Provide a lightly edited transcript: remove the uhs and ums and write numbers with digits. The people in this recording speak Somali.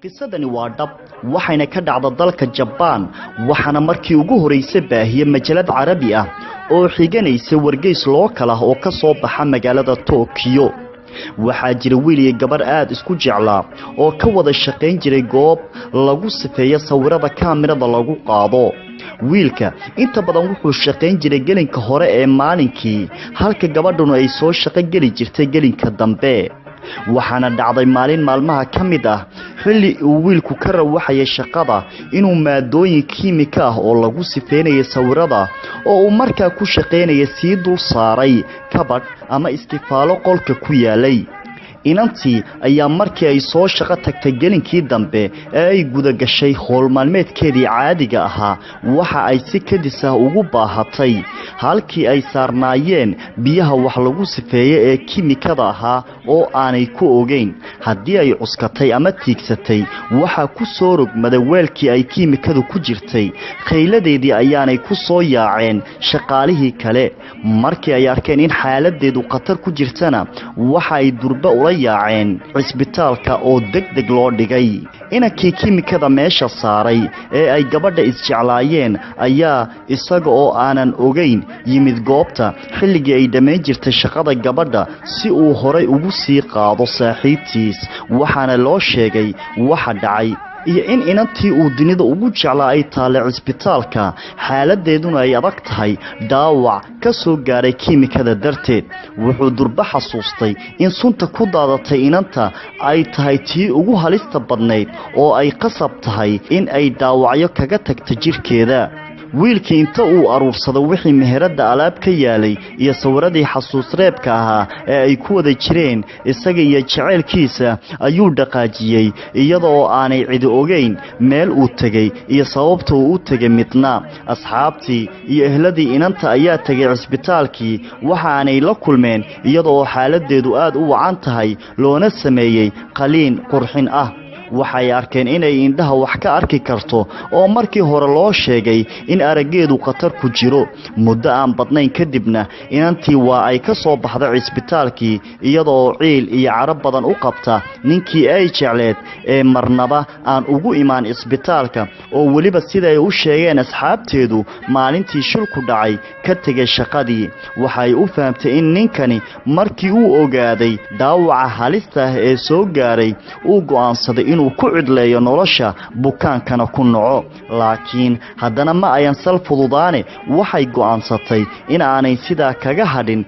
qisadani waa dhab waxayna ka dhacda dalka Japan waxana markii ugu horeysay baahiye majalad Carabi ah oo xiganaysa wargeys loo kala oo ka soo baxa magaalada Tokyo waxaa jira wiil iyo gabar aad isku jeclaa oo ka wada shaqeyn jiray goob lagu sifeeyo sawirada kaamirada lagu qaado wiilka inta badan wuxuu shaqeyn jiray gelinka hore ee maalinkii halka gabadhuna ay soo shaqo gali jirtay gelinka dambe waxaana dhacday maalin maalmaha kamid ah xilli uu wiilku ka rawaxay shaqada inuu maadooyin kiimika ah oo lagu sifeeyay sawirada oo uu markaa ku shaqeynay si dul saaray kabadh ama istifaalo qolka ku yaalay inantii ayaa markii ay soo shaqo tagtay gelinkii dambe ee ay guda gashay howl maalmeedkeedii caadiga ahaa waxa ay si kadis ah ugu baahatay halkii ay saarnaayeen biyaha wax lagu sifeeyay ee kiimikada ahaa oo aanay ku ogeyn haddii ay cuskatay ama tiigsatay waxa ku soo rogmaday weelkii ay kiimikadu ku jirtay khayladeedii ayaanay ku soo yaaceen shaqaalihii kale markii ay arkeen in xaaladeedu khatar ku jirtana waxa ay durba ula yaaceen cisbitaalka oo degdeg loo dhigay inankii kiimikada meesha saaray ee ay gabadha isjeclaayeen ayaa isaga oo aanan ogeyn yimid goobta xilligii ay dhammayn jirtay shaqada gabadha si uu horay ugu sii qaado saaxiibtiis waxaana loo sheegay waxa dhacay iyo in inantii uu dunida ugu jeclaa ay taale cisbitaalka xaaladeeduna ay adag tahay dhaawac ka soo gaaray kiimikada darteed wuxuu durba xasuustay in sunta ku daadatay inanta ay tahay tii ugu halista badnayd oo ay qasab tahay in ay dhaawacyo kaga tagto jirkeeda wiilkii inta uu aruursado wixii meherada alaab ka yaalay iyo sawiradii xasuus reebka ahaa ee ay ku wada jireen isaga iyo jaceylkiisa ayuu dhaqaajiyay iyadoo aanay cid ogeyn meel uu tagay iyo sababta uu u tagay midna asxaabtii iyo ehladii inanta ayaa tagay cisbitaalkii waxaanay la kulmeen iyadoo xaaladeedu aad u wacan tahay loona sameeyay qaliin qurxin ah waxay arkeen inay indhaha wax ka arki karto oo markii hore loo sheegay in arageedu khatar ku jiro muddo aan badnayn kadibna inantii waa ay ka soo baxday cisbitaalkii iyadoo ciil iyo carab badan u qabta ninkii ay jecleed ee marnaba aan ugu imaan cisbitaalka oo weliba siday u sheegeen asxaabteedu maalintii shilku dhacay ka tegay shaqadii waxay u fahamtay in ninkani markii uu ogaaday dhaawaca halista ah ee soo gaaray uu go'aansaday inuu ku cidleeyo nolosha bukaankana ku naco laakiin haddana ma ayan sal fududaane waxay go'aansatay in aanay sidaa kaga hadhin